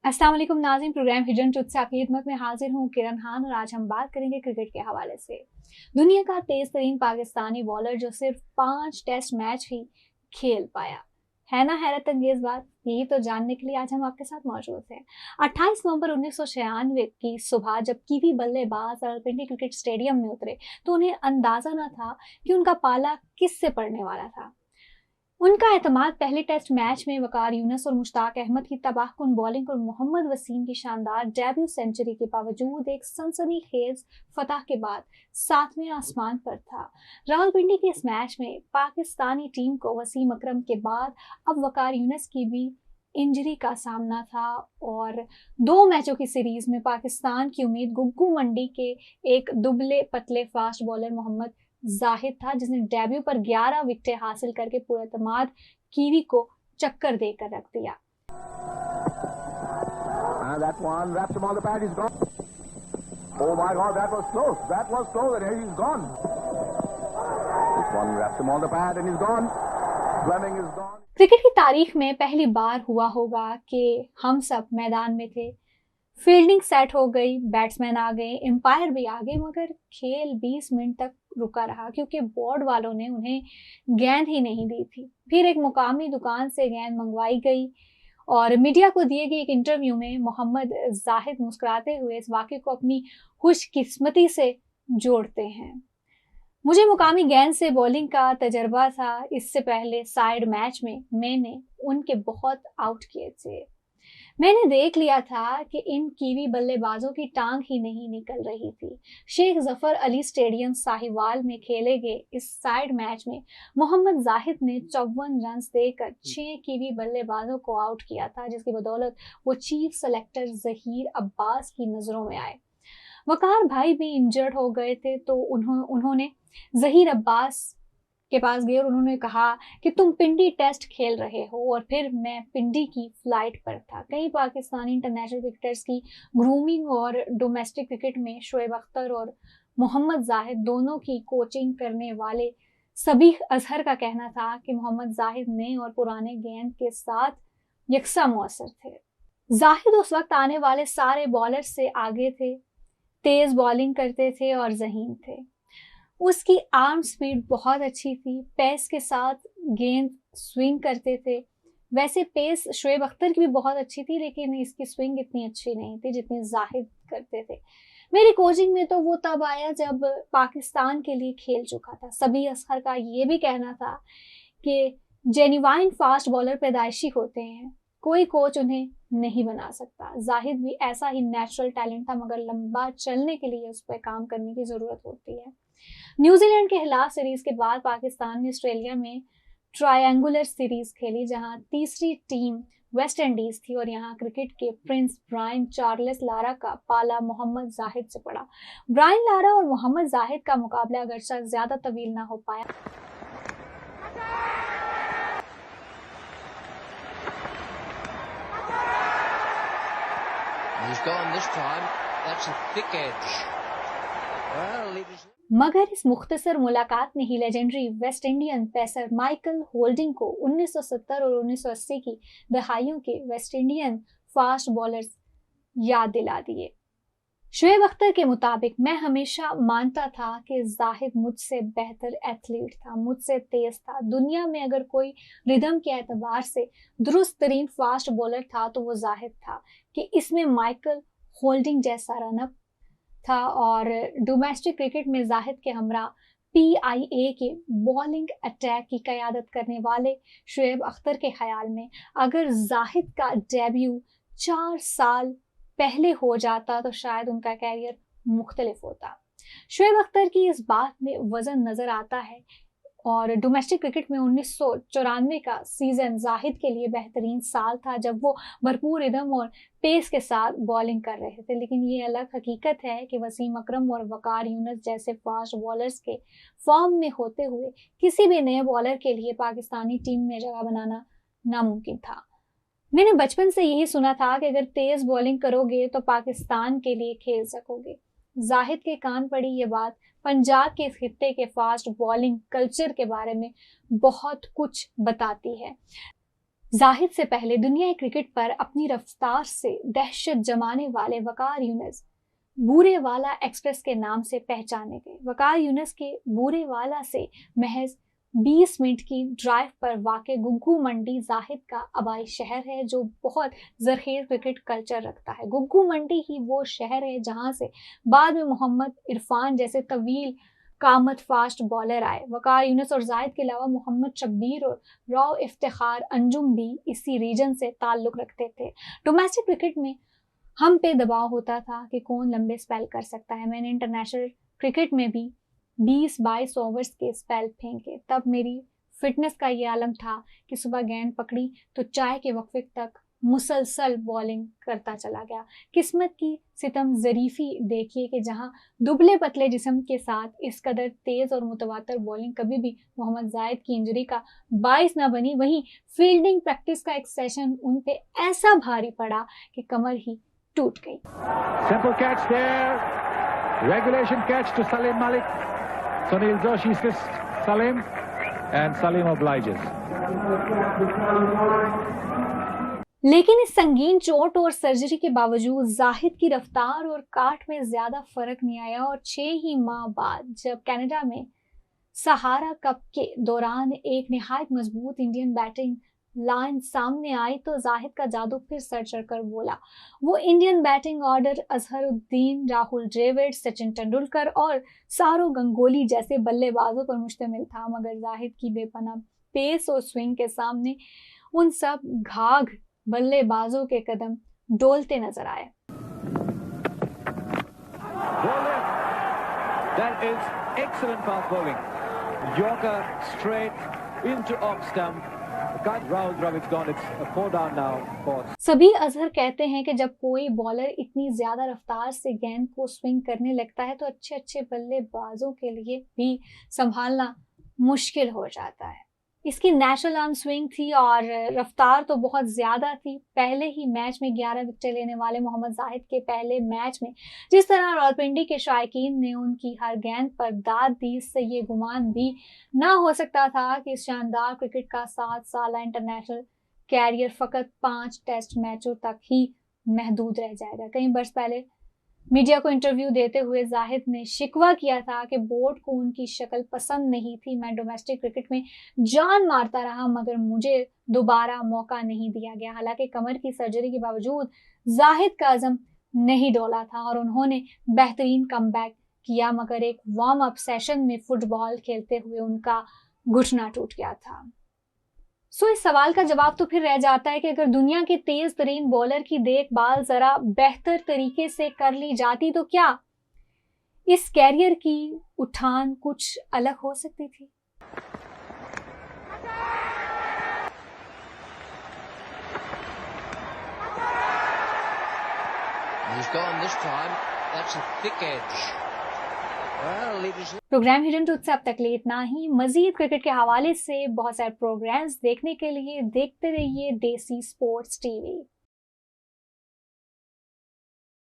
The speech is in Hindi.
अस्सलाम वालेकुम नाज़रीन, प्रोग्राम हिडन ट्रुथ से आपकी खिदमत में हाजिर हूँ किरण खान और आज हम बात करेंगे क्रिकेट के हवाले से। दुनिया का तेज तरीन पाकिस्तानी बॉलर जो सिर्फ 5 टेस्ट मैच ही खेल पाया, है ना हैरत अंगेज बात। यही तो जानने के लिए आज हम आपके साथ मौजूद हैं। 28 नवंबर 1996 की सुबह जब कीवी बल्लेबाज रावलपिंडी क्रिकेट स्टेडियम में उतरे तो उन्हें अंदाजा न था कि उनका पाला किससे पड़ने वाला था। उनका एतमाद पहले टेस्ट मैच में वकार यूनुस और मुश्ताक अहमद की तबाहकुन बॉलिंग और मोहम्मद वसीम की शानदार डेब्यू सेंचुरी के बावजूद एक सनसनीखेज फतह के बाद 7वें आसमान पर था। रावलपिंडी के इस मैच में पाकिस्तानी टीम को वसीम अकरम के बाद अब वकार यूनुस की भी इंजरी का सामना था और 2 मैचों की सीरीज में पाकिस्तान की उम्मीद गुग्गू मंडी के एक दुबले पतले फास्ट बॉलर मोहम्मद जाहिद था, जिसने डेब्यू पर 11 विकेटें हासिल करके पूरा एतमाद कीवी को चक्कर देकर रख दिया। क्रिकेट की तारीख में पहली बार हुआ होगा कि हम सब मैदान में थे, फील्डिंग सेट हो गई, बैट्समैन आ गए, एम्पायर भी आ गए, मगर खेल 20 मिनट तक रुका रहा क्योंकि बोर्ड वालों ने उन्हें गेंद ही नहीं दी थी। फिर एक मुकामी दुकान से गेंद मंगवाई गई और मीडिया को दिए गए एक इंटरव्यू में मोहम्मद जाहिद मुस्कुराते हुए इस वाक़े को अपनी खुशकिस्मती से जोड़ते हैं। मुझे मुकामी गेंद से बॉलिंग का तजर्बा था। इससे पहले साइड मैच में मैंने उनके बहुत आउट किए थे। मैंने देख लिया था कि इन कीवी बल्लेबाजों की टांग ही नहीं निकल रही थी। शेख जफर अली स्टेडियम साहिवाल में खेले गए इस साइड मैच में मोहम्मद जाहिद ने 54 रन देकर 6 कीवी बल्लेबाजों को आउट किया था, जिसकी बदौलत वो चीफ सेलेक्टर जहीर अब्बास की नजरों में आए। वकार भाई भी इंजर्ड हो गए थे तो उन्होंने जहीर अब्बास के पास गए और उन्होंने कहा कि तुम पिंडी टेस्ट खेल रहे हो, और फिर मैं पिंडी की फ्लाइट पर था। कई पाकिस्तानी इंटरनेशनल क्रिकेटर्स की ग्रूमिंग और डोमेस्टिक क्रिकेट में शोएब अख्तर और मोहम्मद जाहिद दोनों की कोचिंग करने वाले सबीह अजहर का कहना था कि मोहम्मद जाहिद नए और पुराने गेंद के साथ यकसा मौसर थे। जाहिद उस वक्त आने वाले सारे बॉलर से आगे थे, तेज बॉलिंग करते थे और ज़हीन थे। उसकी आर्म स्पीड बहुत अच्छी थी, पेस के साथ गेंद स्विंग करते थे। वैसे पेस शोएब अख्तर की भी बहुत अच्छी थी, लेकिन इसकी स्विंग इतनी अच्छी नहीं थी जितनी जाहिद करते थे। मेरी कोचिंग में तो वो तब आया जब पाकिस्तान के लिए खेल चुका था। सबीह अजहर का ये भी कहना था कि जेन्युइन फास्ट बॉलर पैदाइशी होते हैं, कोई कोच उन्हें नहीं बना सकता। जाहिद भी ऐसा ही नेचुरल टैलेंट था, मगर लंबा चलने के लिए उस पर काम करने की ज़रूरत होती है। न्यूजीलैंड के खिलाफ सीरीज के बाद पाकिस्तान ने ऑस्ट्रेलिया में ट्रायंगुलर सीरीज खेली, जहां तीसरी टीम वेस्ट इंडीज थी और यहां क्रिकेट के प्रिंस ब्रायन चार्ल्स लारा का पाला मोहम्मद जाहिद से पड़ा। ब्रायन लारा और मोहम्मद जाहिद का मुकाबला अगरचा ज्यादा तवील ना हो पाया। मगर इस मुख्तसर मुलाकात ने ही legendary West Indian pacer Michael Holding को 1970 और 1980 की दहाइयों के वेस्ट इंडियन फास्ट बॉलर्स याद दिला दिए। शोएब अख्तर के मुताबिक, मैं हमेशा मानता था कि जाहिद मुझसे बेहतर एथलीट था, मुझसे तेज था। दुनिया में अगर कोई रिदम के एतबार से दुरुस्त तरीन फास्ट बॉलर था तो वो जाहिद था कि इसमें माइकल होल्डिंग जैसा रनअप था। और डोमेस्टिक क्रिकेट में जाहिद के हमरा PIA के बॉलिंग अटैक की क़यादत करने वाले शोएब अख्तर के ख्याल में अगर जाहिद का डेब्यू 4 साल पहले हो जाता तो शायद उनका कैरियर मुख्तलिफ होता। शोएब अख्तर की इस बात में वजन नजर आता है और डोमेस्टिक क्रिकेट में 1994 का सीजन जाहिद के लिए बेहतरीन साल था, जब वो भरपूर रिदम और पेस के साथ बॉलिंग कर रहे थे। लेकिन ये अलग हकीकत है कि वसीम अकरम और वकार यूनुस जैसे फास्ट बॉलर्स के फॉर्म में होते हुए किसी भी नए बॉलर के लिए पाकिस्तानी टीम में जगह बनाना नामुमकिन था। मैंने बचपन से यही सुना था कि अगर तेज बॉलिंग करोगे तो पाकिस्तान के लिए खेल सकोगे। जाहिद के कान पड़ी ये बात पंजाब के खित्ते के फास्ट बॉलिंग कल्चर के बारे में बहुत कुछ बताती है। जाहिद से पहले दुनियाई क्रिकेट पर अपनी रफ्तार से दहशत जमाने वाले वकार यूनिस बूरेवाला एक्सप्रेस के नाम से पहचाने गए। वकार यूनिस के बूरेवाला से महज 20 मिनट की ड्राइव पर वाक़े गुग्गू मंडी जाहिद का आबाई शहर है, जो बहुत ज़रख़ेज़ क्रिकेट कल्चर रखता है। गुग्गू मंडी ही वो शहर है जहां से बाद में मोहम्मद इरफान जैसे तवील कामत फास्ट बॉलर आए। वकार यूनिस और जाहिद के अलावा मोहम्मद शब्बीर और राव इफ्तिखार अंजुम भी इसी रीजन से ताल्लुक़ रखते थे। डोमेस्टिक क्रिकेट में हम पे दबाव होता था कि कौन लंबे स्पेल कर सकता है। मैंने इंटरनेशनल क्रिकेट में भी 20-22 ओवर्स के स्पेल फेंके। तब मेरी फिटनेस का ये आलम था कि सुबह गेंद पकड़ी तो चाय के वक्फे तक मुसलसल बॉलिंग करता चला गया। किस्मत की सितम ज़रीफ़ी देखिए कि जहां दुबले पतले जिस्म के साथ इस कदर तेज़ और मुतवातर बॉलिंग कभी भी मोहम्मद जाहिद की इंजरी का बाइस न बनी, वहीं फील्डिंग प्रैक्टिस का एक सेशन उन पे ऐसा भारी पड़ा कि कमर ही टूट गई। Simple catch there, regulation catch to Salim Malik. Sunil Joshi assists Salim and Salim obliges. लेकिन इस संगीन चोट और सर्जरी के बावजूद जाहिद की रफ्तार और काट में ज्यादा फर्क नहीं आया और 6 ही माह बाद जब कनाडा में सहारा कप के दौरान एक निहायत मजबूत इंडियन बैटिंग लाइन सामने आई तो जाहिद का जादू फिर सर चढ़कर बोला। वो Indian batting order Azharuddin, Rahul Dravid, Sachin Tendulkar और सौरव गंगोली जैसे बल्लेबाजों पर मुश्तमिल था, मगर जाहिद की बेपनाह पेस और स्विंग के सामने उन सब घाघ बल्लेबाजों के कदम डोलते नजर आए। That is excellent fast bowling. Yorker straight into off stump. Rahul Dravid's gone. It's a 4 down now for. सभी अजहर कहते हैं कि जब कोई बॉलर इतनी ज्यादा रफ्तार से गेंद को स्विंग करने लगता है तो अच्छे अच्छे बल्लेबाजों के लिए भी संभालना मुश्किल हो जाता है। इसकी नेचुरल आर्म स्विंग थी और रफ्तार तो बहुत ज़्यादा थी। पहले ही मैच में 11 विकेट लेने वाले मोहम्मद जाहिद के पहले मैच में जिस तरह रावलपिंडी के शायकीन ने उनकी हर गेंद पर दाद दी, इससे ये गुमान भी ना हो सकता था कि इस शानदार क्रिकेट का 7 साल इंटरनेशनल कैरियर फ़कत 5 टेस्ट मैचों तक ही महदूद रह जाएगा। कई बरस पहले मीडिया को इंटरव्यू देते हुए जाहिद ने शिकवा किया था कि बोर्ड को उनकी शक्ल पसंद नहीं थी। मैं डोमेस्टिक क्रिकेट में जान मारता रहा मगर मुझे दोबारा मौका नहीं दिया गया। हालांकि कमर की सर्जरी के बावजूद जाहिद का अज़म नहीं डोला था और उन्होंने बेहतरीन कमबैक किया, मगर एक वार्म अप सेशन में फुटबॉल खेलते हुए उनका घुटना टूट गया था। इस सवाल का जवाब तो फिर रह जाता है कि अगर दुनिया के तेज तरीन बॉलर की देखभाल जरा बेहतर तरीके से कर ली जाती तो क्या इस कैरियर की उठान कुछ अलग हो सकती थी। प्रोग्राम हिडन ट्रूथ से अब तक लिए इतना ही। मजीद क्रिकेट के हवाले से बहुत सारे प्रोग्राम्स देखने के लिए देखते रहिए देसी स्पोर्ट्स टीवी।